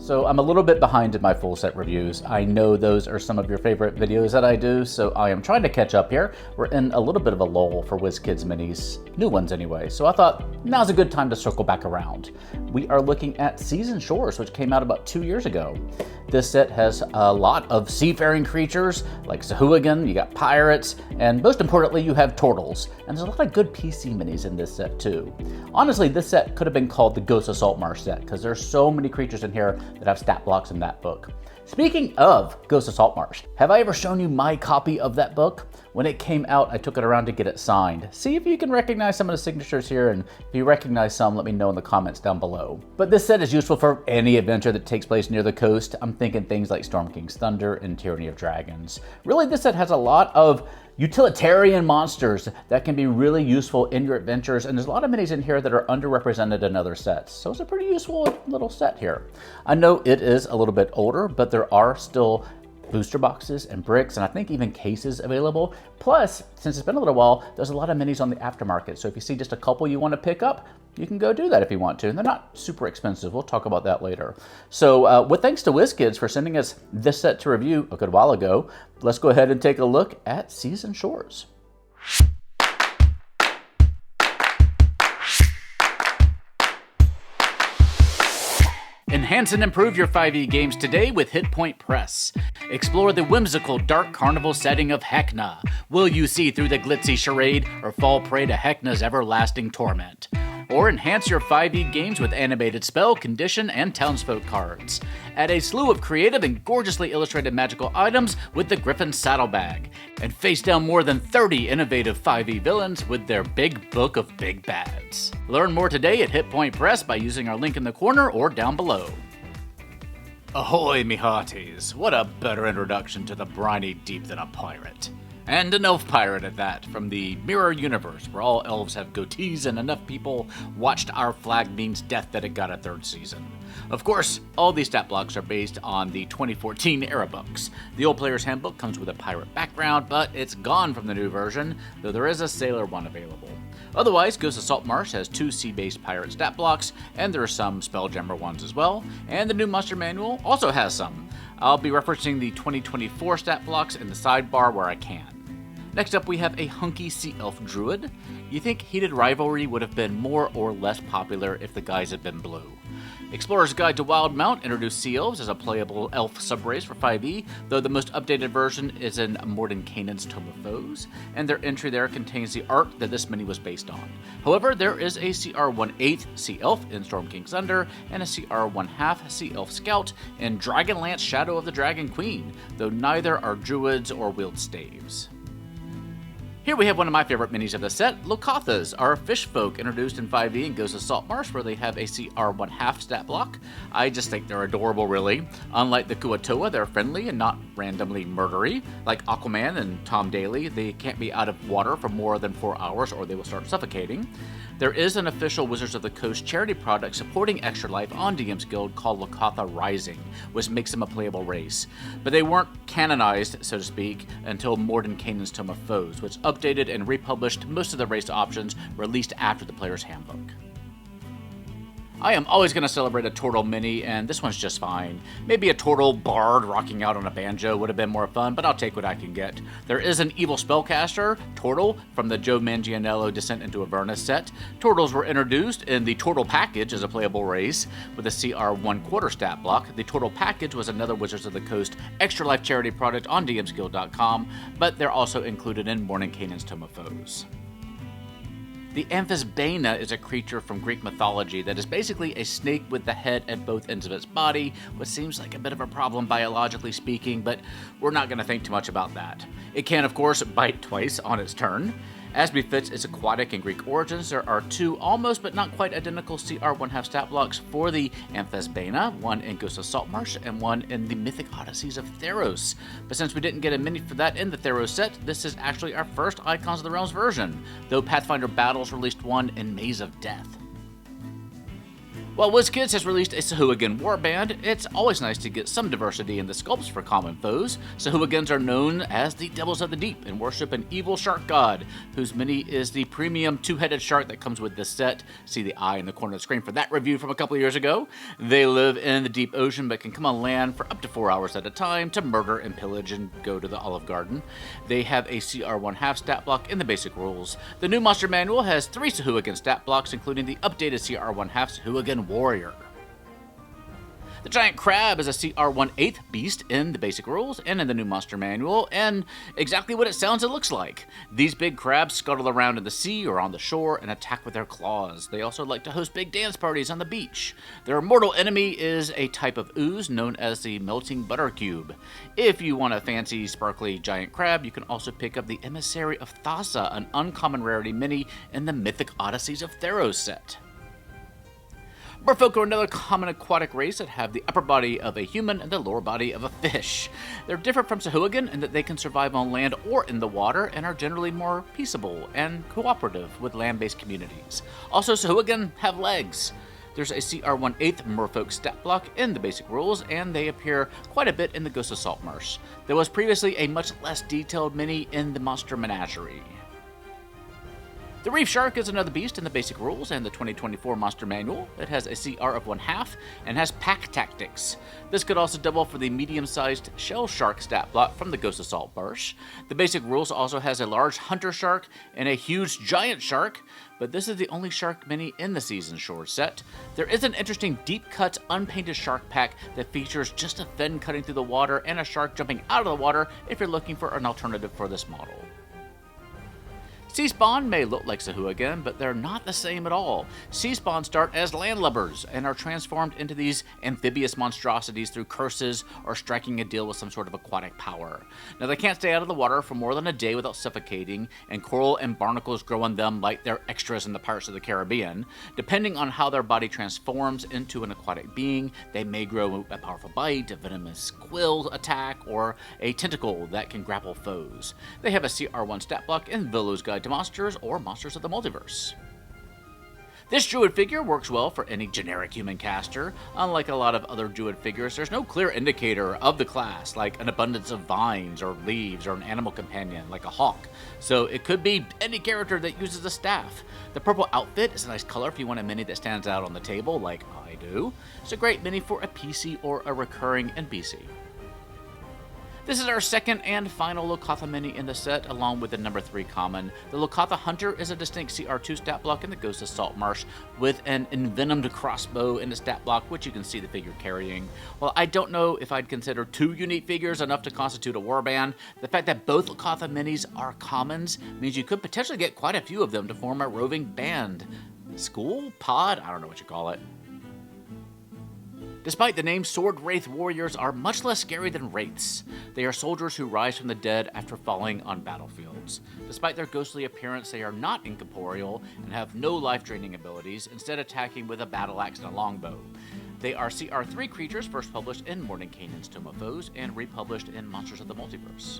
So I'm a little bit behind in my full set reviews. I know those are some of your favorite videos that I do, so I am trying to catch up here. We're in a little bit of a lull for WizKids minis, new ones anyway, so I thought now's a good time to circle back around. We are looking at Seas and Shores, which came out about 2 years ago. This set has a lot of seafaring creatures like Sahuagin, you got pirates, and most importantly you have turtles. And there's a lot of good PC minis in this set too. Honestly, this set could have been called the Ghost of Saltmarsh set because there's so many creatures in here that have stat blocks in that book. Speaking of Ghost of Saltmarsh, have I ever shown you my copy of that book? When it came out, I took it around to get it signed. See if you can recognize some of the signatures here, and if you recognize some, let me know in the comments down below. But this set is useful for any adventure that takes place near the coast. I'm thinking things like Storm King's Thunder and Tyranny of Dragons. Really, this set has a lot of utilitarian monsters that can be really useful in your adventures, and there's a lot of minis in here that are underrepresented in other sets, so it's a pretty useful little set here. I know it is a little bit older, but there are still booster boxes and bricks, and I think even cases available. Plus, since it's been a little while, there's a lot of minis on the aftermarket, so if you see just a couple you want to pick up, you can go do that if you want to, and they're not super expensive. We'll talk about that later. So with thanks to WizKids for sending us this set to review a good while ago, let's go ahead and take a look at Seas and Shores. Enhance and improve your 5e games today with Hit Point Press. Explore the whimsical dark carnival setting of Hecna. Will you see through the glitzy charade or fall prey to Hecna's everlasting torment? Or enhance your 5e games with animated spell, condition, and townsfolk cards. Add a slew of creative and gorgeously illustrated magical items with the Griffin Saddlebag. And face down more than 30 innovative 5e villains with their big book of big bads. Learn more today at Hit Point Press by using our link in the corner or down below. Ahoy, me hearties! What a better introduction to the briny deep than a pirate. And an elf pirate at that, from the Mirror Universe, where all elves have goatees and enough people watched Our Flag Means Death that it got a third season. Of course, all these stat blocks are based on the 2014 era books. The Old Player's Handbook comes with a pirate background, but it's gone from the new version, though there is a sailor one available. Otherwise, Ghost of Saltmarsh has 2 sea-based pirate stat blocks, and there are some Spelljammer ones as well, and the new Monster Manual also has some. I'll be referencing the 2024 stat blocks in the sidebar where I can. Next up, we have a hunky Sea Elf Druid. You think Heated Rivalry would have been more or less popular if the guys had been blue. Explorer's Guide to Wild Mount introduced Sea Elves as a playable elf subrace for 5e, though the most updated version is in Mordenkainen's Tome of Foes, and their entry there contains the art that this mini was based on. However, there is a CR 1/8 Sea Elf in Storm King's Thunder, and a CR 1/2 Sea Elf Scout in Dragonlance Shadow of the Dragon Queen, though neither are druids or wield staves. Here we have one of my favorite minis of the set. Locathahs are fish folk introduced in 5e and Ghost of Saltmarsh, where they have a CR 1/2 stat block. I just think they're adorable, really. Unlike the Kuatoa, they're friendly and not randomly murdery. Like Aquaman and Tom Daly, they can't be out of water for more than 4 hours or they will start suffocating. There is an official Wizards of the Coast charity product supporting Extra Life on DM's Guild called Locathah Rising, which makes them a playable race. But they weren't canonized, so to speak, until Mordenkainen's Tome of Foes, which updated and republished most of the race options released after the Player's Handbook. I am always going to celebrate a Tortle mini, and this one's just fine. Maybe a Tortle bard rocking out on a banjo would have been more fun, but I'll take what I can get. There is an evil spellcaster, Tortle, from the Joe Manganiello Descent into Avernus set. Tortles were introduced in the Tortle Package as a playable race with a CR 1/4 stat block. The Tortle Package was another Wizards of the Coast Extra Life charity product on dmsguild.com, but they're also included in Mordenkainen's Tome of Foes. The Amphisbaena is a creature from Greek mythology that is basically a snake with the head at both ends of its body, which seems like a bit of a problem biologically speaking, but we're not going to think too much about that. It can, of course, bite twice on its turn. As befits its aquatic and Greek origins, there are 2 almost but not quite identical CR 1/2 stat blocks for the Amphisbaena, one in Ghost of Saltmarsh and one in the Mythic Odysseys of Theros. But since we didn't get a mini for that in the Theros set, this is actually our first Icons of the Realms version, though Pathfinder Battles released one in Maze of Death. While WizKids has released a Sahuagin warband, it's always nice to get some diversity in the sculpts for common foes. Sahuagins are known as the Devils of the Deep and worship an evil shark god, whose mini is the premium two-headed shark that comes with this set. See the eye in the corner of the screen for that review from a couple of years ago. They live in the deep ocean but can come on land for up to 4 hours at a time to murder and pillage and go to the Olive Garden. They have a CR1/2 stat block in the basic rules. The new monster manual has 3 Sahuagin stat blocks, including the updated CR1/2 Sahuagin warrior. The giant crab is a CR1/8 beast in the basic rules and in the new monster manual, and exactly what it sounds and looks like. These big crabs scuttle around in the sea or on the shore and attack with their claws. They also like to host big dance parties on the beach. Their mortal enemy is a type of ooze known as the melting butter cube. If you want a fancy, sparkly giant crab, you can also pick up the Emissary of Thassa, an uncommon rarity mini in the Mythic Odysseys of Theros set. Merfolk are another common aquatic race that have the upper body of a human and the lower body of a fish. They're different from Sahuagin in that they can survive on land or in the water and are generally more peaceable and cooperative with land-based communities. Also, Sahuagin have legs. There's a CR1/8 Merfolk stat block in the basic rules, and they appear quite a bit in the Ghost of Saltmarsh. There was previously a much less detailed mini in the Monster Menagerie. The Reef Shark is another beast in the basic rules and the 2024 Monster Manual. It has a CR of 1/2 and has pack tactics. This could also double for the medium-sized Shell Shark stat block from the Ghost of Saltmarsh. The basic rules also has a large Hunter Shark and a huge Giant Shark, but this is the only Shark mini in the Season Shore set. There is an interesting deep-cut, unpainted shark pack that features just a fin cutting through the water and a shark jumping out of the water if you're looking for an alternative for this model. Sea Spawn may look like Sahuagin, but they're not the same at all. Sea Spawn start as landlubbers and are transformed into these amphibious monstrosities through curses or striking a deal with some sort of aquatic power. Now, they can't stay out of the water for more than a day without suffocating, and coral and barnacles grow on them like they're extras in the Pirates of the Caribbean. Depending on how their body transforms into an aquatic being, they may grow a powerful bite, a venomous quill attack, or a tentacle that can grapple foes. They have a CR1 stat block in Volo's Guide to Monsters or Monsters of the Multiverse. This Druid figure works well for any generic human caster. Unlike a lot of other Druid figures, there's no clear indicator of the class, like an abundance of vines or leaves or an animal companion, like a hawk. So it could be any character that uses a staff. The purple outfit is a nice color if you want a mini that stands out on the table, like I do. It's a great mini for a PC or a recurring NPC. This is our second and final Locathah mini in the set, along with the number 3 common. The Locathah Hunter is a distinct CR2 stat block in the Ghost of Saltmarsh, with an envenomed crossbow in the stat block, which you can see the figure carrying. While I don't know if I'd consider 2 unique figures enough to constitute a warband, the fact that both Locathah minis are commons means you could potentially get quite a few of them to form a roving band. School? Pod? I don't know what you call it. Despite the name, Sword Wraith warriors are much less scary than wraiths. They are soldiers who rise from the dead after falling on battlefields. Despite their ghostly appearance, they are not incorporeal and have no life-draining abilities, instead attacking with a battle axe and a longbow. They are CR3 creatures first published in Mordenkainen's Tome of Foes and republished in Monsters of the Multiverse.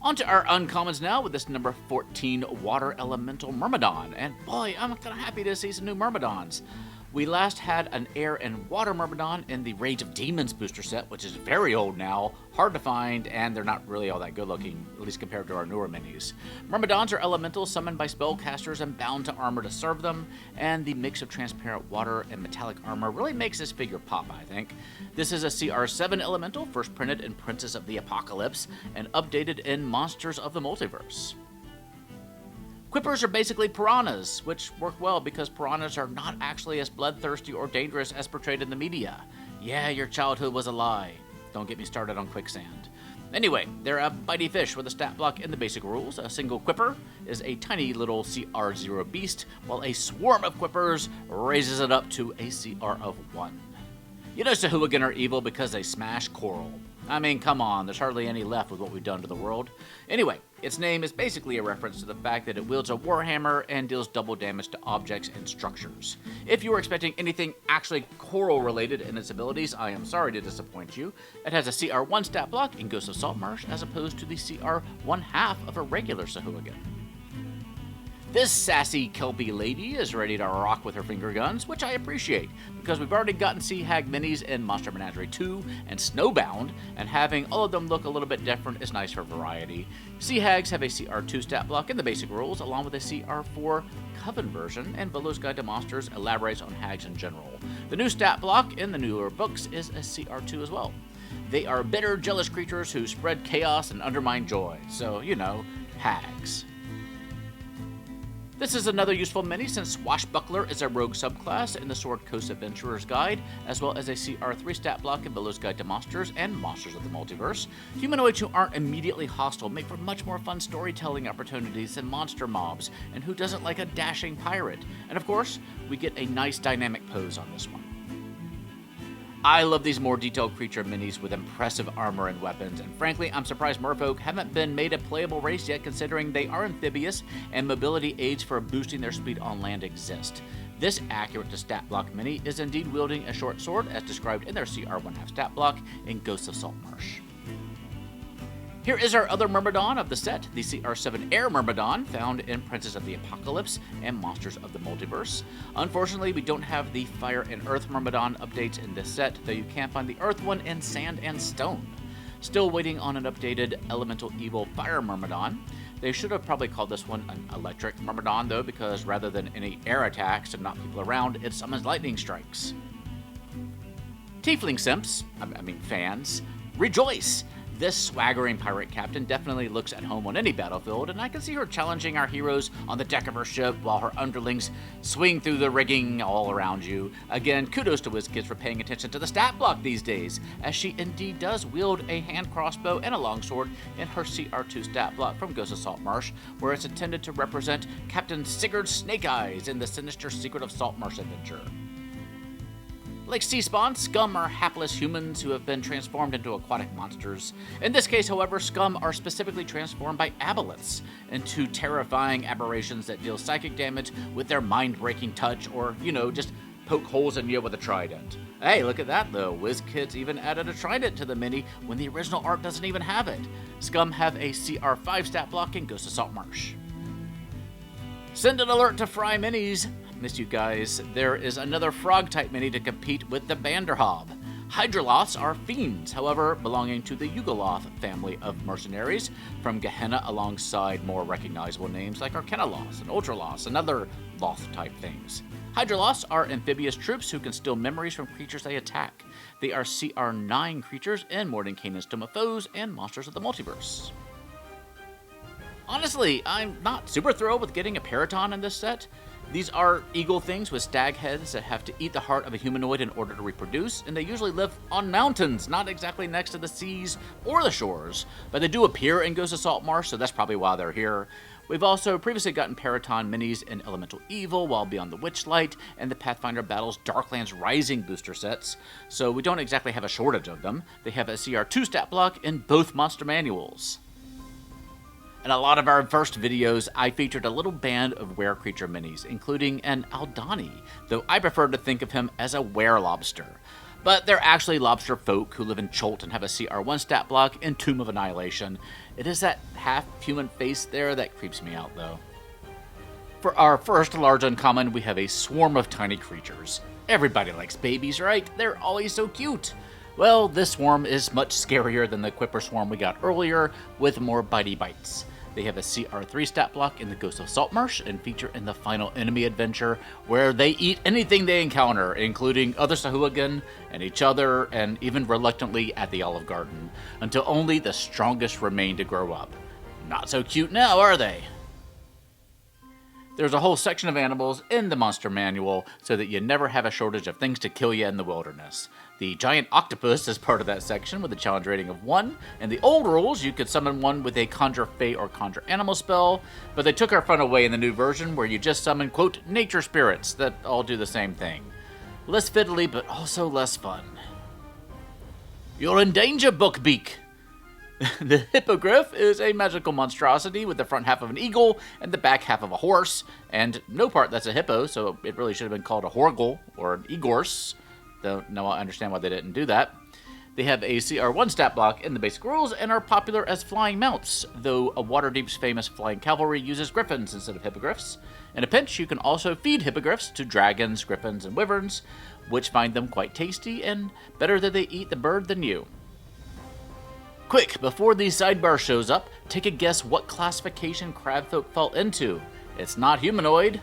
On to our uncommons now with this number 14 Water Elemental Myrmidon, and boy, I'm kind of happy to see some new Myrmidons. We last had an Air and Water Myrmidon in the Rage of Demons booster set, which is very old now, hard to find, and they're not really all that good looking, at least compared to our newer minis. Myrmidons are elementals summoned by spellcasters and bound to armor to serve them, and the mix of transparent water and metallic armor really makes this figure pop, I think. This is a CR7 elemental, first printed in Princess of the Apocalypse, and updated in Monsters of the Multiverse. Quippers are basically piranhas, which work well because piranhas are not actually as bloodthirsty or dangerous as portrayed in the media. Yeah, your childhood was a lie. Don't get me started on quicksand. Anyway, they're a bitey fish with a stat block in the basic rules. A single Quipper is a tiny little CR0 beast, while a swarm of Quippers raises it up to a CR of 1. You know Sahuagin are evil because they smash coral. I mean, come on, there's hardly any left with what we've done to the world. Anyway, its name is basically a reference to the fact that it wields a warhammer and deals double damage to objects and structures. If you were expecting anything actually coral-related in its abilities, I am sorry to disappoint you. It has a CR1 stat block in Ghost of Saltmarsh, as opposed to the CR1/2 of a regular Sahuagin. This sassy Kelpie lady is ready to rock with her finger guns, which I appreciate, because we've already gotten Sea Hag minis in Monster Menagerie 2 and Snowbound, and having all of them look a little bit different is nice for variety. Sea Hags have a CR2 stat block in the basic rules, along with a CR4 Coven version, and Belo's Guide to Monsters elaborates on Hags in general. The new stat block in the newer books is a CR2 as well. They are bitter, jealous creatures who spread chaos and undermine joy, so, you know, Hags. This is another useful mini since Swashbuckler is a rogue subclass in the Sword Coast Adventurer's Guide, as well as a CR3 stat block in Belo's Guide to Monsters and Monsters of the Multiverse. Humanoids who aren't immediately hostile make for much more fun storytelling opportunities than monster mobs, and who doesn't like a dashing pirate? And of course, we get a nice dynamic pose on this one. I love these more detailed creature minis with impressive armor and weapons, and frankly, I'm surprised Merfolk haven't been made a playable race yet, considering they are amphibious and mobility aids for boosting their speed on land exist. This accurate to stat block mini is indeed wielding a short sword, as described in their CR1/2 stat block in Ghosts of Saltmarsh. Here is our other Myrmidon of the set, the CR7 Air Myrmidon, found in Princes of the Apocalypse and Monsters of the Multiverse. Unfortunately, we don't have the Fire and Earth Myrmidon updates in this set, though you can find the Earth one in Sand and Stone. Still waiting on an updated Elemental Evil Fire Myrmidon. They should have probably called this one an Electric Myrmidon, though, because rather than any air attacks to knock people around, it summons lightning strikes. Tiefling simps, fans, rejoice! This swaggering pirate captain definitely looks at home on any battlefield, and I can see her challenging our heroes on the deck of her ship while her underlings swing through the rigging all around you. Again, kudos to WizKids for paying attention to the stat block these days, as she indeed does wield a hand crossbow and a longsword in her CR2 stat block from Ghosts of Saltmarsh, where it's intended to represent Captain Sigurd Snake Eyes in the sinister Secret of Saltmarsh adventure. Like sea spawn, Skum are hapless humans who have been transformed into aquatic monsters. In this case, however, Skum are specifically transformed by Aboleths into terrifying aberrations that deal psychic damage with their mind-breaking touch, or, just poke holes in you with a trident. Hey, look at that though, WizKids even added a trident to the mini when the original art doesn't even have it. Skum have a CR5 stat block in Ghosts of Saltmarsh. Send an alert to Fry Minis. Miss you guys. There is another frog-type mini to compete with the Vanderhob. Hydroloths are fiends, however, belonging to the Yugoloth family of mercenaries from Gehenna, alongside more recognizable names like Arcanoloths and Ultraloths and other Loth-type things. Hydroloths are amphibious troops who can steal memories from creatures they attack. They are CR9 creatures in Mordenkainen's Tome of Foes and Monsters of the Multiverse. Honestly, I'm not super thrilled with getting a Peryton in this set. These are eagle things with stag heads that have to eat the heart of a humanoid in order to reproduce, and they usually live on mountains, not exactly next to the seas or the shores. But they do appear in Ghosts of Saltmarsh, so that's probably why they're here. We've also previously gotten Peryton minis in Elemental Evil, while Beyond the Witchlight, and the Pathfinder Battles Darklands Rising booster sets, so we don't exactly have a shortage of them. They have a CR2 stat block in both monster manuals. In a lot of our first videos, I featured a little band of were-creature minis, including an Aldani, though I prefer to think of him as a were-lobster. But they're actually lobster folk who live in Cholt and have a CR1 stat block in Tomb of Annihilation. It is that half-human face there that creeps me out, though. For our first large uncommon, we have a swarm of tiny creatures. Everybody likes babies, right? They're always so cute. Well, this swarm is much scarier than the Quipper Swarm we got earlier, with more bitey bites. They have a CR3 stat block in the Ghosts of Saltmarsh and feature in the Final Enemy adventure, where they eat anything they encounter, including other Sahuagin and each other, and even reluctantly at the Olive Garden, until only the strongest remain to grow up. Not so cute now, are they? There's a whole section of animals in the monster manual so that you never have a shortage of things to kill you in the wilderness. The Giant Octopus is part of that section with a challenge rating of 1. In the old rules, you could summon one with a Conjure Fey or Conjure Animal spell, but they took our fun away in the new version where you just summon, quote, nature spirits that all do the same thing. Less fiddly, but also less fun. You're in danger, Bookbeak! The Hippogriff is a magical monstrosity with the front half of an eagle and the back half of a horse, and no part that's a hippo, so it really should have been called a horgle or an egorse, though now I understand why they didn't do that. They have a CR1 stat block in the basic rules and are popular as flying mounts, though a Waterdeep's famous flying cavalry uses griffins instead of hippogriffs. In a pinch, you can also feed hippogriffs to dragons, griffins, and wyverns, which find them quite tasty and better that they eat the bird than you. Quick, before the sidebar shows up, take a guess what classification crabfolk fall into. It's not humanoid.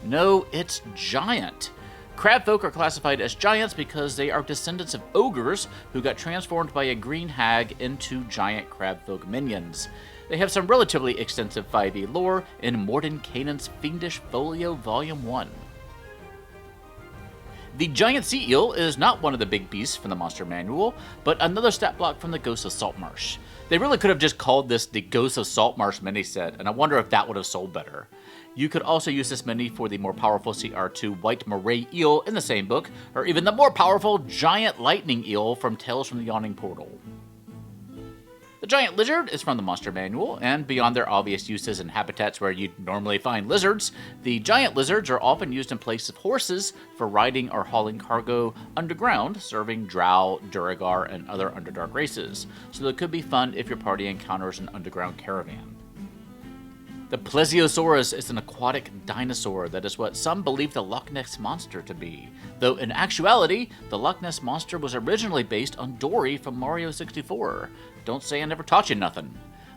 No, it's giant. Crabfolk are classified as giants because they are descendants of ogres who got transformed by a green hag into giant crabfolk minions. They have some relatively extensive 5e lore in Mordenkainen's Fiendish Folio Volume 1. The Giant Sea Eel is not one of the big beasts from the Monster Manual, but another stat block from the Ghosts of Saltmarsh. They really could have just called this the Ghosts of Saltmarsh mini-set, and I wonder if that would have sold better. You could also use this mini for the more powerful CR2 White Moray Eel in the same book, or even the more powerful Giant Lightning Eel from Tales from the Yawning Portal. The Giant Lizard is from the Monster Manual, and beyond their obvious uses in habitats where you'd normally find lizards, the giant lizards are often used in place of horses for riding or hauling cargo underground, serving drow, Duragar, and other Underdark races, so it could be fun if your party encounters an underground caravan. The Plesiosaurus is an aquatic dinosaur that is what some believe the Loch Ness Monster to be, though in actuality, the Loch Ness Monster was originally based on Dory from Mario 64. Don't say I never taught you nothing.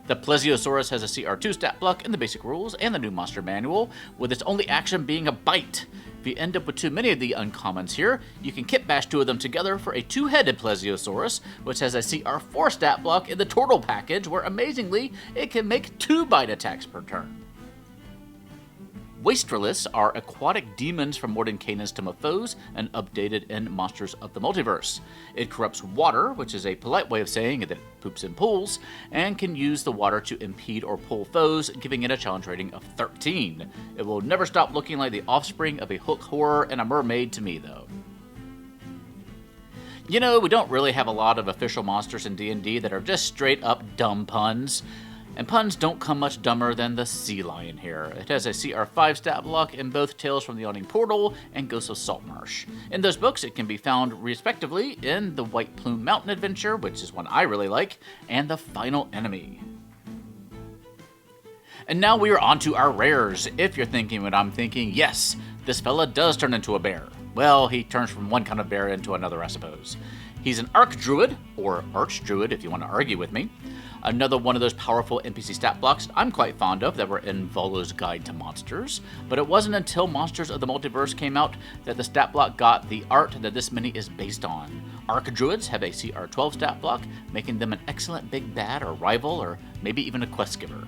The Plesiosaurus has a CR2 stat block in the basic rules and the new Monster Manual, with its only action being a bite. If you end up with too many of the uncommons here, you can kit bash two of them together for a two-headed Plesiosaurus, which has a CR4 stat block in the Tortle package, where amazingly, it can make 2 bite attacks per turn. Wastriliths are aquatic demons from Mordenkainen's Tome of Foes and updated in Monsters of the Multiverse. It corrupts water, which is a polite way of saying that it poops in pools, and can use the water to impede or pull foes, giving it a challenge rating of 13. It will never stop looking like the offspring of a hook horror and a mermaid to me, though. You know, we don't really have a lot of official monsters in D&D that are just straight up dumb puns. And puns don't come much dumber than the sea lion here. It has a CR5 stat block in both Tales from the Yawning Portal and Ghosts of Saltmarsh. In those books, it can be found respectively in the White Plume Mountain Adventure, which is one I really like, and the Final Enemy. And now we are on to our rares. If you're thinking what I'm thinking, yes, this fella does turn into a bear. Well, he turns from one kind of bear into another, I suppose. He's an Archdruid, or Archdruid if you want to argue with me. Another one of those powerful NPC stat blocks I'm quite fond of that were in Volo's Guide to Monsters, but it wasn't until Monsters of the Multiverse came out that the stat block got the art that this mini is based on. Archdruids have a CR12 stat block, making them an excellent big bad or rival, or maybe even a quest giver.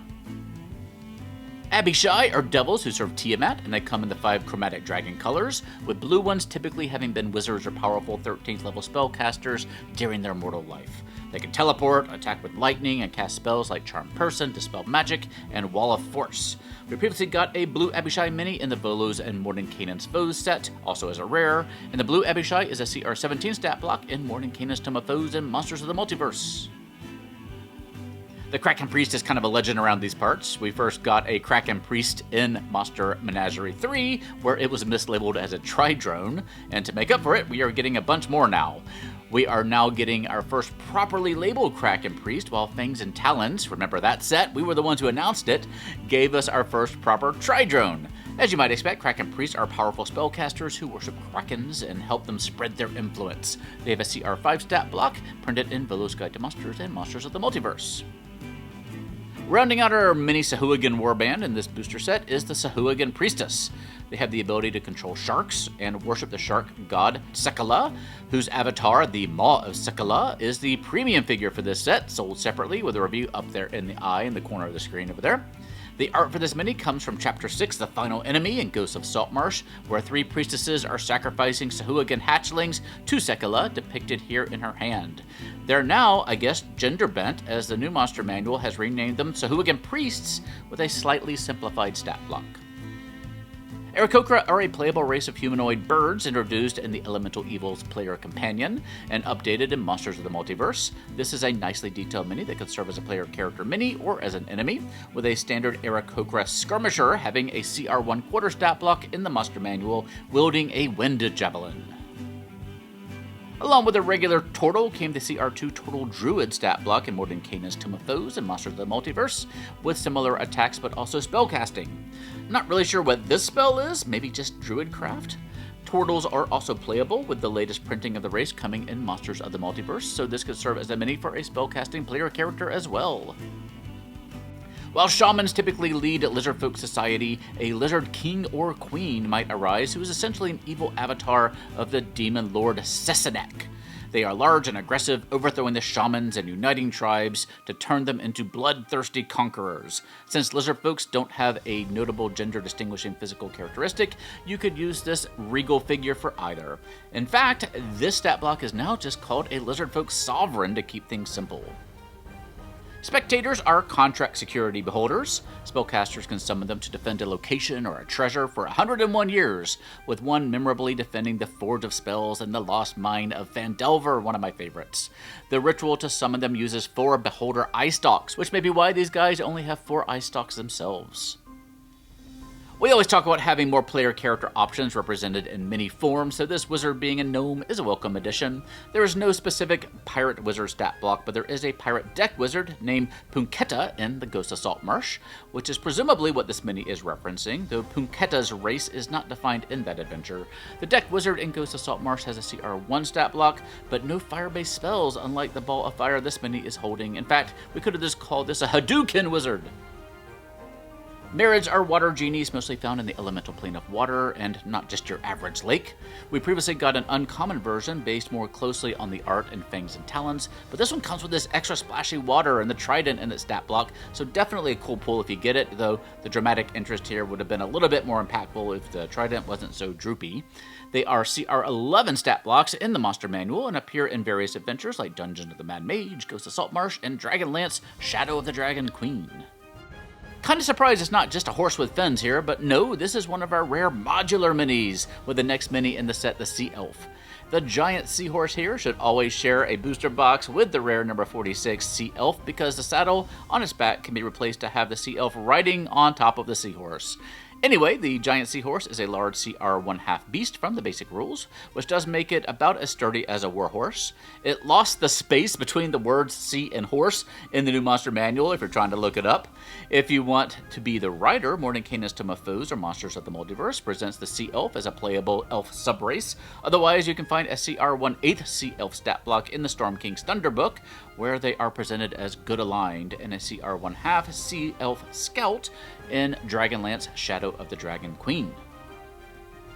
Abishai are devils who serve Tiamat, and they come in the 5 chromatic dragon colors, with blue ones typically having been wizards or powerful 13th level spellcasters during their mortal life. They can teleport, attack with lightning, and cast spells like Charm Person, Dispel Magic, and Wall of Force. We previously got a Blue Abishai mini in the Volos and Mordenkainen's Foes set, also as a rare, and the Blue Abishai is a CR17 stat block in Mordenkainen's Tome of Foes and Monsters of the Multiverse. The Kraken Priest is kind of a legend around these parts. We first got a Kraken Priest in Monster Menagerie 3, where it was mislabeled as a Tridrone, and to make up for it, we are getting a bunch more now. We are now getting our first properly labeled Kraken Priest, while Fangs and Talons, remember that set, we were the ones who announced it, gave us our first proper Tridrone. As you might expect, Kraken Priests are powerful spellcasters who worship Krakens and help them spread their influence. They have a CR5 stat block, printed in Volo's Guide to Monsters and Monsters of the Multiverse. Rounding out our mini Sahuagin warband in this booster set is the Sahuagin Priestess. They have the ability to control sharks and worship the shark god Sekala, whose avatar, the Maw of Sekala, is the premium figure for this set, sold separately with a review up there in the eye in the corner of the screen over there. The art for this mini comes from Chapter 6, The Final Enemy in Ghosts of Saltmarsh, where 3 priestesses are sacrificing Sahuagin hatchlings to Sekala, depicted here in her hand. They're now, I guess, gender-bent, as the new Monster Manual has renamed them Sahuagin Priests with a slightly simplified stat block. Arakocra are a playable race of humanoid birds introduced in the Elemental Evil's Player Companion and updated in Monsters of the Multiverse. This is a nicely detailed mini that could serve as a player character mini or as an enemy, with a standard Arakocra skirmisher having a CR1 quarter stat block in the Monster Manual, wielding a wind javelin. Along with the regular Tortle came the CR2 Tortle Druid stat block in Mordenkainen's Tome of Foes and Monsters of the Multiverse, with similar attacks but also spellcasting. Not really sure what this spell is, maybe just Druidcraft? Tortles are also playable, with the latest printing of the race coming in Monsters of the Multiverse, so this could serve as a mini for a spellcasting player character as well. While shamans typically lead lizardfolk society, a lizard king or queen might arise who is essentially an evil avatar of the demon lord Sessanek. They are large and aggressive, overthrowing the shamans and uniting tribes to turn them into bloodthirsty conquerors. Since lizard folks don't have a notable gender-distinguishing physical characteristic, you could use this regal figure for either. In fact, this stat block is now just called a lizard folk sovereign to keep things simple. Spectators are contract security beholders. Spellcasters can summon them to defend a location or a treasure for 101 years, with one memorably defending the Forge of Spells and the Lost Mine of Phandelver, one of my favorites. The ritual to summon them uses 4 beholder eye stalks, which may be why these guys only have 4 eye stalks themselves. We always talk about having more player character options represented in many forms, so this wizard being a gnome is a welcome addition. There is no specific pirate wizard stat block, but there is a pirate deck wizard named Punketa in the Ghost of Saltmarsh, which is presumably what this mini is referencing, though Punketa's race is not defined in that adventure. The deck wizard in Ghost of Saltmarsh has a CR1 stat block, but no fire-based spells, unlike the ball of fire this mini is holding. In fact, we could have just called this a Hadouken wizard. Marids are water genies mostly found in the elemental plane of water, and not just your average lake. We previously got an uncommon version based more closely on the art and fangs and talons, but this one comes with this extra splashy water and the trident in its stat block, so definitely a cool pull if you get it, though the dramatic interest here would have been a little bit more impactful if the trident wasn't so droopy. They are CR11 stat blocks in the Monster Manual and appear in various adventures like Dungeon of the Mad Mage, Ghost of Saltmarsh, and Dragonlance, Shadow of the Dragon Queen. Kinda surprised it's not just a horse with fins here, but no, this is one of our rare modular minis, with the next mini in the set, the Sea Elf. The giant seahorse here should always share a booster box with the rare number 46 Sea Elf, because the saddle on its back can be replaced to have the Sea Elf riding on top of the seahorse. Anyway, the giant seahorse is a large CR1/2 beast from the basic rules, which does make it about as sturdy as a warhorse. It lost the space between the words sea and horse in the new Monster Manual if you're trying to look it up. If you want to be the rider, Mordenkainen's Tome of Foes or Monsters of the Multiverse presents the Sea Elf as a playable elf subrace. Otherwise, you can find a CR1/8 Sea Elf stat block in the Storm King's Thunderbook, where they are presented as good aligned, and a CR1/2 Sea Elf Scout in Dragonlance, Shadow of the Dragon Queen.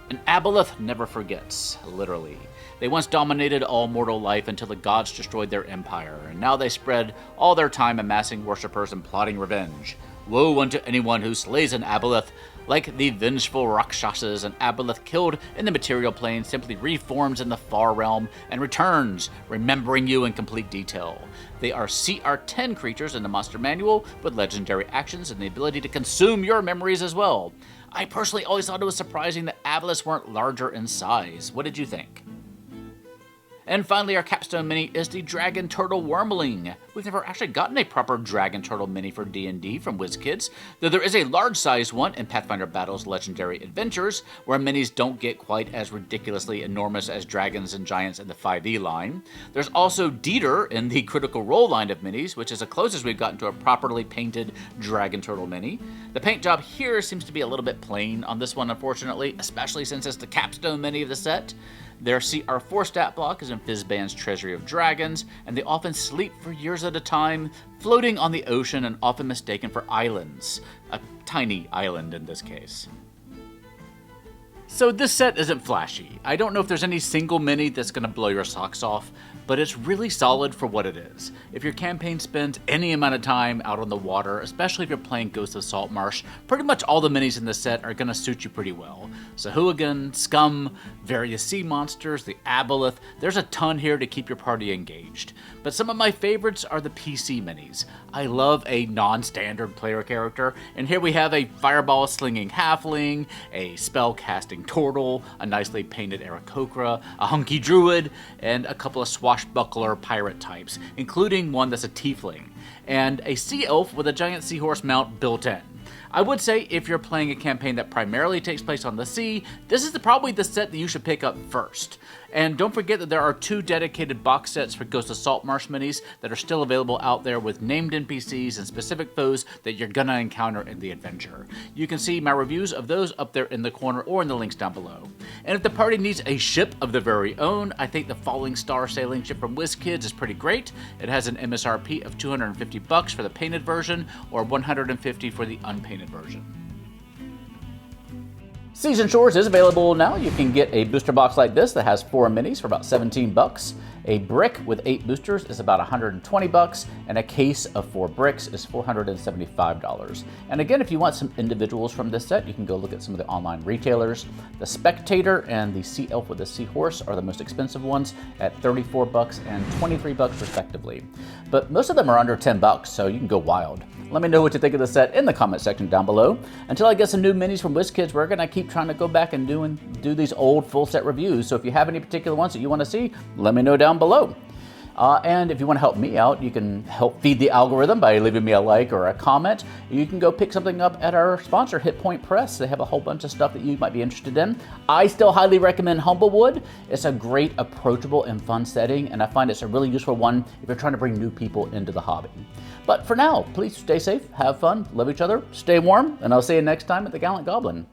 An Aboleth never forgets, literally. They once dominated all mortal life until the gods destroyed their empire, and now they spread all their time amassing worshippers and plotting revenge. Woe unto anyone who slays an Aboleth. Like the vengeful Rakshasas, an Aboleth killed in the material plane simply reforms in the far realm and returns, remembering you in complete detail. They are CR10 creatures in the Monster Manual with legendary actions and the ability to consume your memories as well. I personally always thought it was surprising that Aboleths weren't larger in size. What did you think? And finally, our capstone mini is the Dragon Turtle Wyrmling. We've never actually gotten a proper Dragon Turtle mini for D&D from WizKids, though there is a large-sized one in Pathfinder Battles Legendary Adventures, where minis don't get quite as ridiculously enormous as dragons and giants in the 5e line. There's also Dieter in the Critical Role line of minis, which is the closest we've gotten to a properly painted Dragon Turtle mini. The paint job here seems to be a little bit plain on this one, unfortunately, especially since it's the capstone mini of the set. Their CR4 stat block is Amphisbaena's Treasury of Dragons, and they often sleep for years at a time, floating on the ocean and often mistaken for islands. A tiny island in this case. So this set isn't flashy. I don't know if there's any single mini that's going to blow your socks off, but it's really solid for what it is. If your campaign spends any amount of time out on the water, especially if you're playing Ghost of Saltmarsh, pretty much all the minis in the set are going to suit you pretty well. Sahuagin, Skum, various sea monsters, the Aboleth, there's a ton here to keep your party engaged. But some of my favorites are the PC minis. I love a non-standard player character, and here we have a fireball-slinging halfling, a spell-casting Tortle, a nicely painted Arakocra, a hunky druid, and a couple of Swashbuckler pirate types, including one that's a tiefling, and a sea elf with a giant seahorse mount built in. I would say if you're playing a campaign that primarily takes place on the sea, this is probably the set that you should pick up first. And don't forget that there are 2 dedicated box sets for Ghost of Saltmarsh minis that are still available out there with named NPCs and specific foes that you're gonna encounter in the adventure. You can see my reviews of those up there in the corner or in the links down below. And if the party needs a ship of their very own, I think the Falling Star sailing ship from WizKids is pretty great. It has an MSRP of $250 for the painted version or $150 for the unpainted version. Season Shores is available now. You can get a booster box like this that has 4 minis for about $17. A brick with 8 boosters is about $120, and a case of 4 bricks is $475. And again, if you want some individuals from this set, you can go look at some of the online retailers. The Spectator and the Sea Elf with the Seahorse are the most expensive ones at $34 and $23 respectively. But most of them are under $10, so you can go wild. Let me know what you think of the set in the comment section down below. Until I get some new minis from WizKids, we're gonna keep trying to go back and do these old full set reviews. So if you have any particular ones that you want to see, let me know down below. And if you want to help me out, you can help feed the algorithm by leaving me a like or a comment. You can go pick something up at our sponsor, Hit Point Press. They have a whole bunch of stuff that you might be interested in. I still highly recommend Humblewood. It's a great, approachable, and fun setting, and I find it's a really useful one if you're trying to bring new people into the hobby. But for now, please stay safe, have fun, love each other, stay warm, and I'll see you next time at the Gallant Goblin.